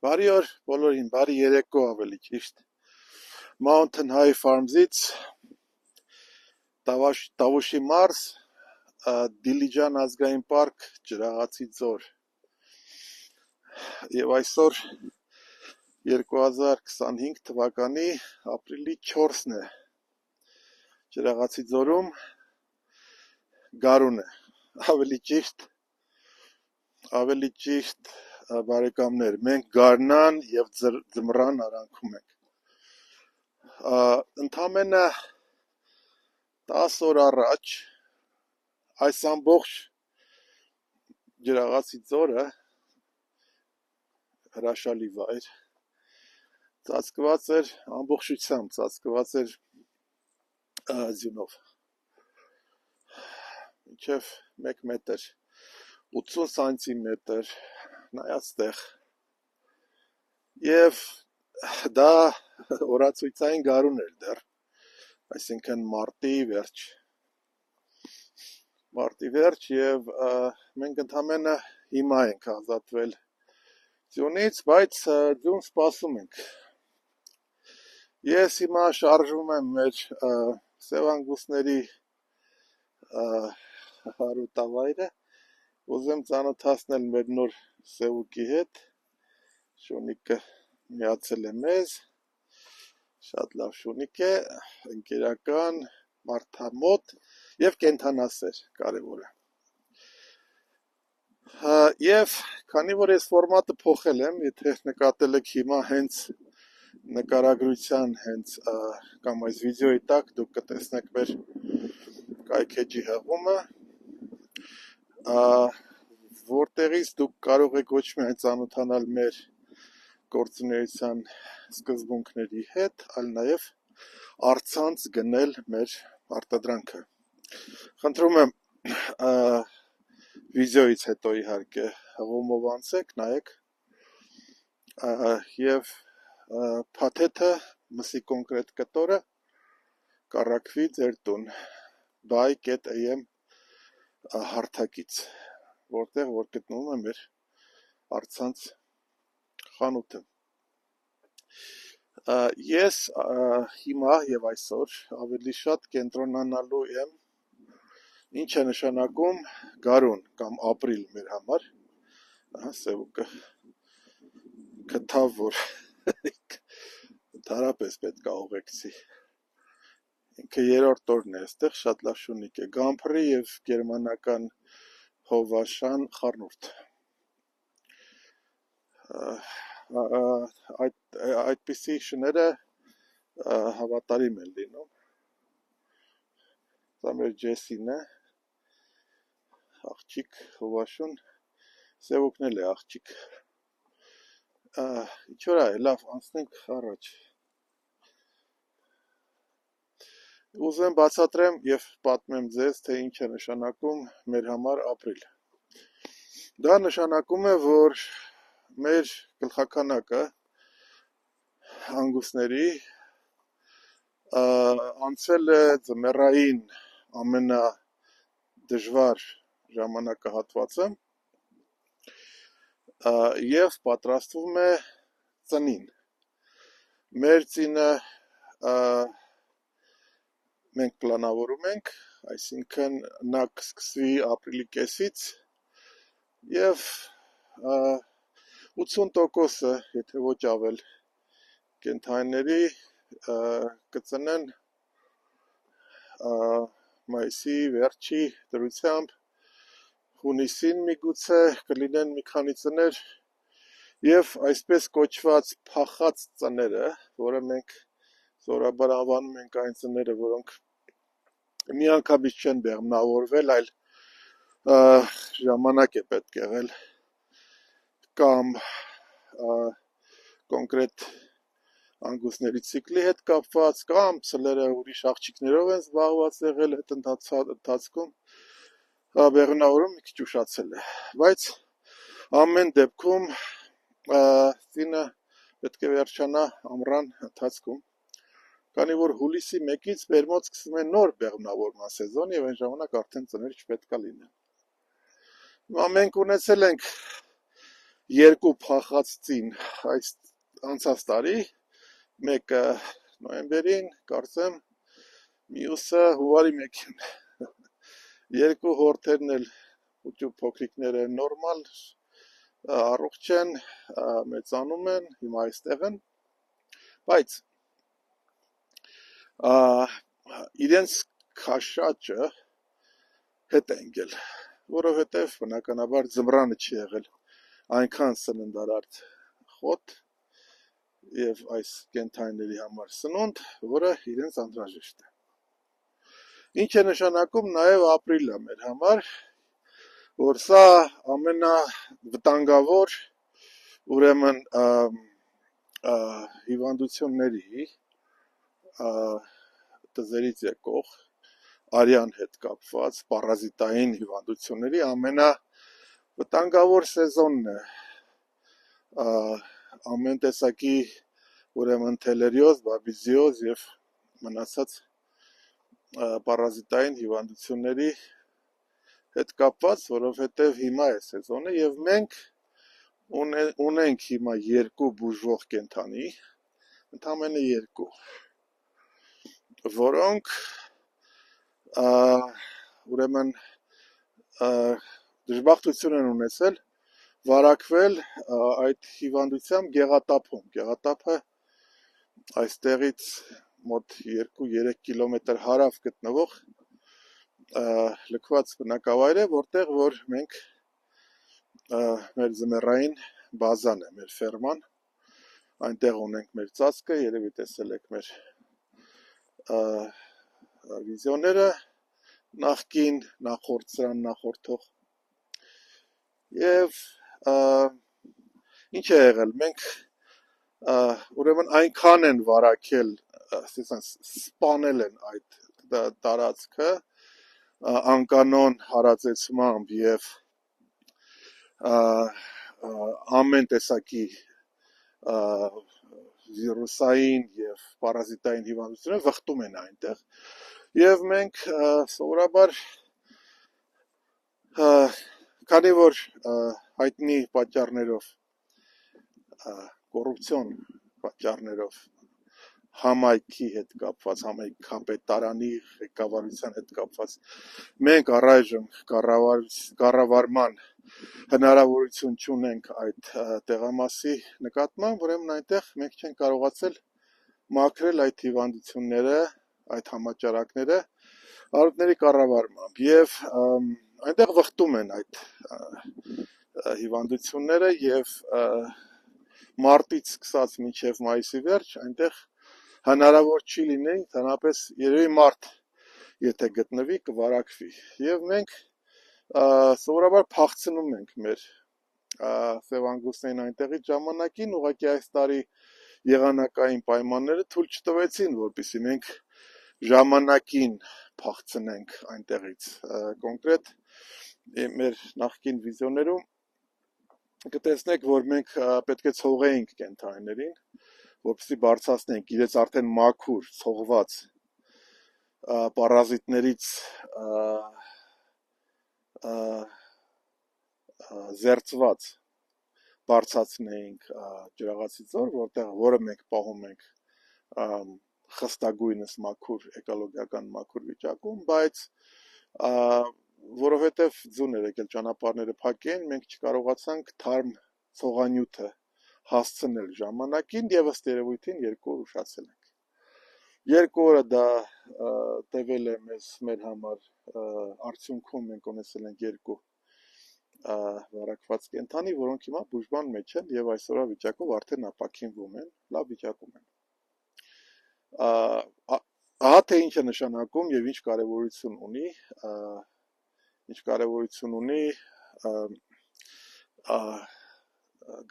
Բարի օր բոլորին, բարի երեկո ավելի ճիշտ։ Mountain High Farms-ից Տավուշի մարզ, Դիլիջան ազգային պարկ, Ջրաղացի ձոր։ Եվ այսօր 2025 թվականի ապրիլի 4-ն է։ Ջրաղացի ձորում գարուն է։ Ավելի ճիշտ բարեկամներ, մենք գարնան եւ ձմռան արանքում ենք։ Ընդամենը 10 օր առաջ այս ամբողջ Ջրաղացի ձորը հրաշալի վայր ծածկված էր ամբողջությամբ, ծածկված էր ձյունով։ Մինչև 1 մետր 80 սանտիմետր նայած տեղ եւ դա օրացույցային գարուն էր դեռ, այսինքն մարտի վերջ եւ մենք ընդամենը հիմա ենք ազատվել ձյունից, բայց ձյուն սպասում ենք։ Ես հիմա շարժվում եմ մեր սևանգուսների հարուտավայրը, ուզեմ ծանոթացնել մեր նոր սևուկի հետ, շունիկը միացել է մեզ, շատ լավ շունիկ է, ընկերական, մարդամոտ եւ կենդանասեր, կարևոր է։ Եվ քանի որ ես ֆորմատը փոխել եմ, եթե նկատել եք հիմա հենց նկարագրության կամ այս վիդեոյի տակ դուք կտեսնեք մեր կայքեջի հղումը, որտեղից դուք կարող եք ոչ միայն ծանոթանալ մեր գործունեության սկզբունքների հետ, այլ նաև առցանց գնել մեր արտադրանքը։ Խնդրում եմ վիդեոից հետո իհարկե հղումով անցեք, նայեք եւ փաթեթը մսի կոնկրետ կտորը կառաքվի ձեր տուն buy.am հարթակից, որտեղ որ գտնվում է մեր առցանց խանութը։ Ես հիմա եւ այսօր ավելի շատ կենտրոնանալու եմ ինչ է նշանակում գարուն կամ ապրիլ մեր համար, սևուկը գտավ որ դարապես պետք է ուղեկցի։ Ինքը 3-րդ օրն է այստեղ, շատ լավ շունիկ է, գամփրի եւ գերմանական հովաշան խառնուրդ։ Այդպիսի շները հավատարիմ են լինում։ Դա մեր Ջեսին է, աղջիկ հովաշուն, սևուկն էլ է աղջիկ։ Ինչ որ է, լավ, անցնենք առաջ։ Ուզեմ բացատրեմ եւ պատմեմ ձեզ, թե ինչ է նշանակում մեր համար ապրիլ։ Դա նշանակում է, որ մեր գլխականակը հանգուստների անցել է ձմեռային ամենադժվար ժամանակահատվածը եւ պատրաստվում է ծնին։ Մեր ծինը մենք պլանավորում ենք, այսինքն նա կսկսվի ապրիլի կեսից եւ 80%-ը, եթե ոչ ավել կենդանիների կծնեն մայիսի վերջի դրությամբ, հունիսին միգուցե կլինեն մի քանի ծներ եւ այսպես կոչված փախած ծները, որը մենք զորաբար անվանում ենք այն ծները, որոնք միանգամից չեն բեղմնավորվել, այլ ժամանակ է պետք եղել կամ կոնկրետ անգուստների ցիկլի հետ կապված, կամ ցլերը ուրիշ աղջիկներով են զբաղված եղել այդ ընթացքում, բեղմնավորում մի քիչ ուշացել է, բայց ամեն դեպքում ծինը պետք է վերջանա ամռան ընթացքում, քանի որ հուլիսի 1-ից վերմոտ սկսվում է նոր բեղմնավորման սեզոն եւ այն ժամանակ արդեն ծներ չպետք է լինեն։ Հիմա մենք ունեցել ենք երկու փախածին այս անցած տարի, մեկը նոյեմբերին, կարծեմ, մյուսը հուվարի 1-ին։ Երկու հորթերն էլ ու փոքրիկները նորմալ առողջ են, մեծանում են, հիմա այստեղ են, բայց իրենց քաշաճը հետ է ընկել, որովհետև բնականաբար ձմռանը չի եղել այնքան սննդարար խոտ եւ այս կենթանիների համար սնունդ, որը իրենց անհրաժեշտ է։ Ինչ է նշանակում նաեւ ապրիլը մեր համար, որ սա ամենավտանգավոր ուրեմն հիվանդությունների տզերից եկող արյան հետ կապված պարազիտային հիվանդությունների ամենավտանգավոր սեզոնն է, ամեն տեսակի ուրեմն թելերիոզ, բաբիզիոզ եւ մնացած պարազիտային հիվանդությունների հետ կապված, որովհետև հիմա է սեզոնը եւ մենք ունենք հիմա երկու բուժվող կենթանի, ընդամենը երկու, որոնք ուրեմն դժբախտություն են ունեցել վարակվել այդ հիվանդությամբ գեղատափում։ Գեղատափը այստեղից մոտ 2-3 կիլոմետր հարավ գտնվող լքված բնակավայր է, որտեղ որ մենք մեր ձմեռային բազան է, մեր ֆերման, այնտեղ ունենք մեր ծածկը, երևի տեսել եք մեր վիդեոները նախքին, նախորդ սրան նախորդող եւ ինչ է եղել, մենք ուրեմն այնքան են վարակել, սպանել են այդ տարածքը անկանոն հարածեցմամբ եւ ամեն տեսակի վիրուսային եւ պարազիտային հիվանդությունները վխտում են այնտեղ եւ մենք սովորաբար քանի որ հայտնի պատճառներով կոռուպցիոն պատճառներով համայնքի հետ կապված, համայնքի կապետարանի ղեկավարության հետ կապված մենք առայժմ կառավարման հնարավորություն չունենք այդ տեղամասի նկատմամբ, ուրեմն այնտեղ մենք չենք կարողացել մաքրել այդ հիվանդությունները, այդ համաճարակները առողջների կառավարմամբ եւ այնտեղ վխտում են այդ հիվանդությունները եւ մարտից սկսած մինչեւ մայիսի վերջ այնտեղ հնարավոր չի լինի, ընդհանրապես երևի մարդ եթե գտնվի կվարակվի եւ մենք սովորաբար փախցնում ենք մեր սևանգուստներին այնտեղից ժամանակին, ուղղակի այս տարի եղանակային պայմանները թույլ չտվեցին, որպեսզի մենք ժամանակին փախցնենք այնտեղից, կոնկրետ մեր նախկին վիդեոներում կտեսնեք, որ մենք պետք է ցողեինք կենթանիներին, որպեսզի բարձրացնենք իրենց արդեն մաքուր, ցողված պարազիտներից զերծված բարձրացնեինք ջրաղացի ձոր, որը մենք պահում ենք խստագույնս մաքուր, էկոլոգիական մաքուր վիճակում, բայց որովհետև ձուն էր եկել ճանապարհները փակ էին, մենք չկարողացանք թարմ ցողանյութը հասցնել ժամանակին եւ ըստ երևույթին 2 օր ուշացել ենք։ 2 օրը դա տևել է մեր համար արդյունքում մենք ունեցել ենք 2 վարակված կենթանի, որոնք հիմա բուժման մեջ են եւ այսօրվա վիճակով արդեն ապաքինվում են, լավ վիճակում են։ Ահա թե ինչ է նշանակում եւ ինչ կարեւորություն ունի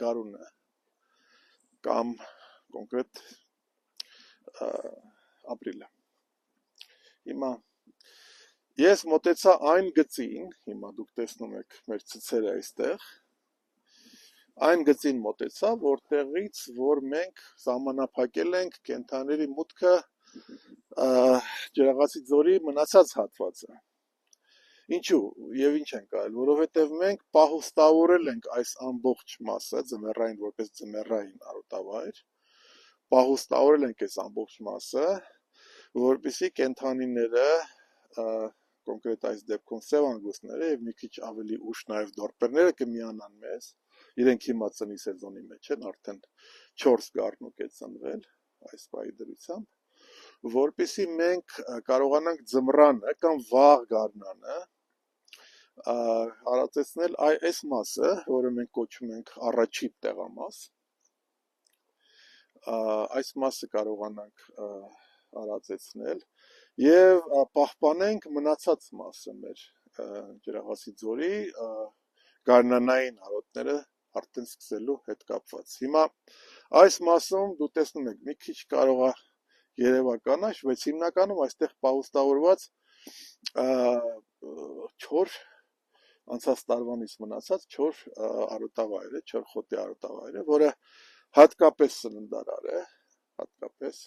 գարունը կամ կոնկրետ ապրիլը։ Հիմա ես մոտեցա այն գծին, հիմա դուք տեսնում եք մեր ցցերը այստեղ, այն գծին մոտեցա, որտեղից որ մենք սահմանափակել ենք կենթանիների մուտքը ջրաղացի ձորի մնացած հատվածը։ Ինչու եւ ինչ ենք արել, որովհետեւ մենք պահուստավորել ենք այս ամբողջ մասը ձմեռային որպես ձմեռային արոտավայր, պահուստավորել ենք այս ամբողջ մասը, որպեսզի կենդանիները, կոնկրետ այս դեպքում սևանգուստները եւ մի քիչ ավելի ուշ նաեւ դորպերները կմիանան մեզ, իրենք հիմա ծնի սեզոնի մեջ են, արդեն 4 գառնուկ է ծնվել այս պահի դրությամբ, որպեսզի մենք կարողանանք ձմռանը կամ վաղ գարնանը արածեցնել այս մասը, որը մենք կոչում ենք առաջի տեղամաս, այս մասը կարողանանք արածեցնել եւ պահպանենք մնացած մասը մեր ջրաղացի ձորի գարնանային արոտները արդեն սկսելու հետ կապված։ Հիմա այս մասում դու տեսնում եք մի քիչ կարող է երևա կանաչ, բայց հիմնականում այստեղ պահուստավորված 4 անցած տարվանից մնացած 4 արոտավայր է, 4 խոտի արոտավայր է, որը հատկապես սննդարար է, հատկապես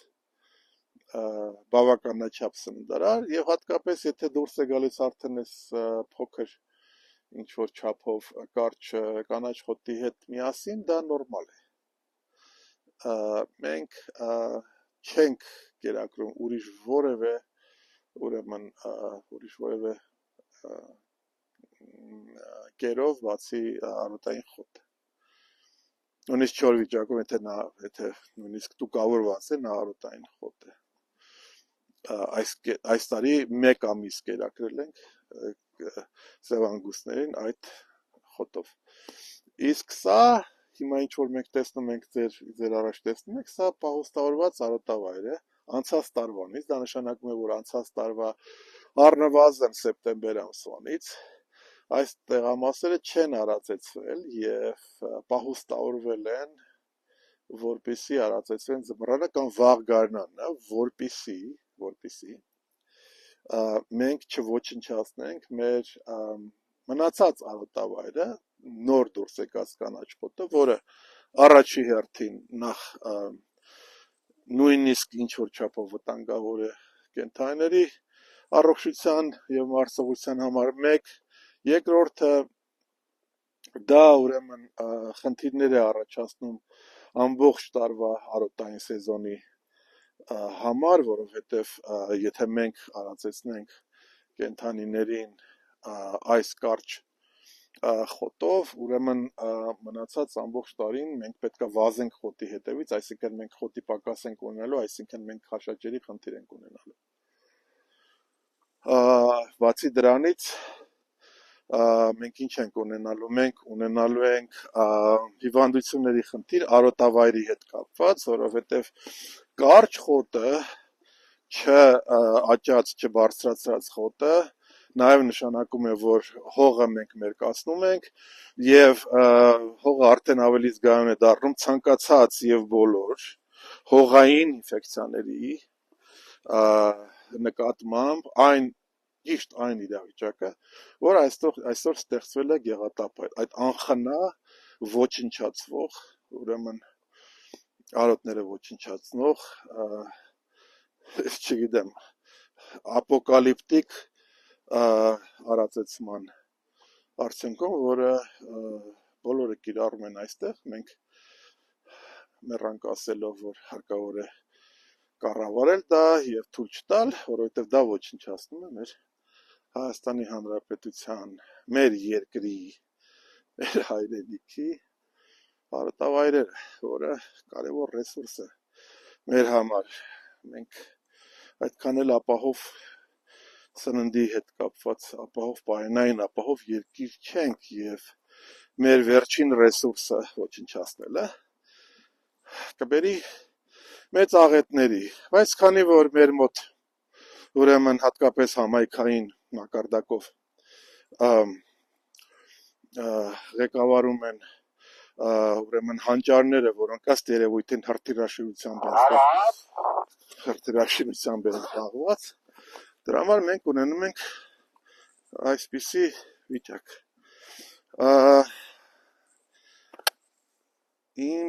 բավականաչափ սննդարար եւ հատկապես եթե դուրս է գալիս արդեն այս փոքր ինչ որ չափով կարճ կանաչ խոտի հետ միասին, դա նորմալ է։ Մենք չենք կերակրում ուրիշ որևէ ուրեմն ուրիշ որևէ կերով բացի արոտային խոտ։ Նույնիսկ 4 վիճակում եթե նույնիսկ տուկավորված է, նա արոտային խոտ է։ Այս տարի 1 ամիս կերակրել ենք սևանգուստներին այդ խոտով։ Իսկ սա հիմա ինչ որ մենք տեսնում ենք ձեր առաջ տեսնում եք, սա պահուստավորված արոտավայր է անցած տարվանից, դա նշանակում է, որ անցած տարվա առնվազն սեպտեմբեր ամսվանից այս տեղամասերը չեն արածեցվել եւ պահուստավորվել են, որպեսզի արածեցվեն ձմռանը կամ վաղ գարնանը, որպեսզի մենք չոչնչացնենք մեր մնացած արոտավայրը, նոր դուրս եկած կանաչ խոտը, որը առաջի հերթին նախ նույնիսկ ինչ որ չափով վտանգավոր է կենդանիների առողջության եւ մարսողության համար 1, երկրորդը դա ուրեմն խնդիրներ է առաջացնում ամբողջ տարվա արոտային սեզոնի համար, որովհետեւ եթե մենք արածեցնենք կենդանիներին այս կարճ խոտով, ուրեմն մնացած ամբողջ տարին մենք պետք է վազենք խոտի հետևից, այսինքն մենք խոտի պակաս ենք ունենալու, այսինքն մենք քաշաճերի խնդիր ենք ունենալու։ Բացի դրանից մենք ինչ ենք ունենալու, մենք ունենալու ենք հիվանդությունների խնդիր արոտավայրի հետ կապված, որովհետև կարճ խոտը, չաճած, չբարձրացած խոտը նաև նշանակում է, որ հողը մենք մերկացնում ենք եւ հողը արդեն ավելի զգայուն է դառնում ցանկացած եւ բոլոր հողային ինֆեկցիաների նկատմամբ ճիշտ այն իրավիճակը, որ այսօր ստեղծվել է գեղատափ, այդ անխնա ոչնչացվող, ուրեմն արոտները ոչնչացնող, չգիտեմ, ապոկալիպտիկ արածեցման արդյունքում, որը բոլորը կիրառում են այստեղ, մենք մեռանք ասելով, որ հարկավոր է կառավարել դա եւ թույլ չտալ, որովհետեւ դա ոչնչացնում է մեր Հայաստանի Հանրապետության, մեր երկրի, մեր հայրենիքի արոտավայրերը, որը կարևոր ռեսուրս է մեր համար։ Մենք այդքան էլ ապահով սննդի հետ կապված ապահով պահենային ապահով երկիր չենք եւ մեր վերջին ռեսուրսը ոչնչացնելը կբերի մեծ աղետների, բայց քանի որ մեր մոտ ուրեմն հատկապես համայնքային մակարդակով ղեկավարում են ուրեմն հանճարները, որոնք ըստ երևույթին հրթիռաշինությամբ են զբաղված, դրա համար մենք ունենում ենք այսպիսի վիճակ։ Իմ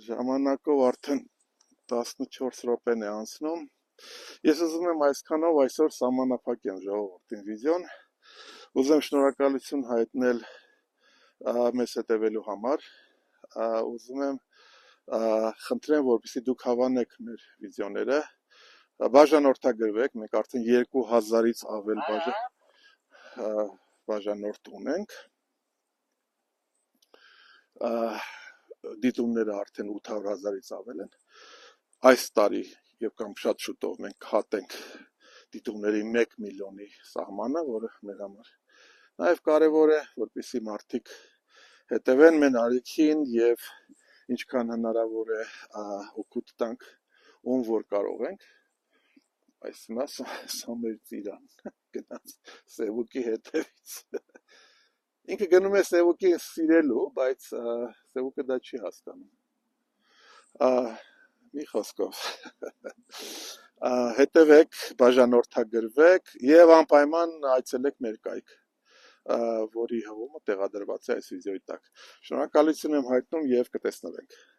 ժամանակով արդեն 14 րոպեն է անցնում, Ես ուզում եմ այսքանով այսօր սահմանափակեմ ժողովրդին վիդեոն, ուզում եմ շնորհակալություն հայտնել մեզ հետևելու համար, ուզում եմ խնդրեմ, որպեսզի դուք հավանեք մեր վիդեոները, բաժանորդագրվեք, մենք արդեն 2000-ից ավել բաժանորդ ունենք, դիտումները արդեն 800,000-ից ավել են, այս տարի եւ կամ շատ շուտով մենք հատենք դիտումների 1 միլիոնի սահմանը, որը մեր համար նաեւ կարեւոր է, որպեսզի մարդիկ հետևեն մեր արիքին եւ ինչքան հնարավոր է օգուտ տանք ում որ կարող ենք։ Այս մասը մեր ծիրան գնաց Սևուկի հետևից։ Ինքը գնում է Սևուկի սիրելու, բայց Սևուկը դա չի հասկանում։ Մի խոսքով հետևեք, բաժանորդագրվեք եւ անպայման այցելեք մեր կայք, որի հողումը տեղադրված է այս վիդեոյի տակ։ Շնորհակալություն եմ հայտնում եւ կտեսնվենք։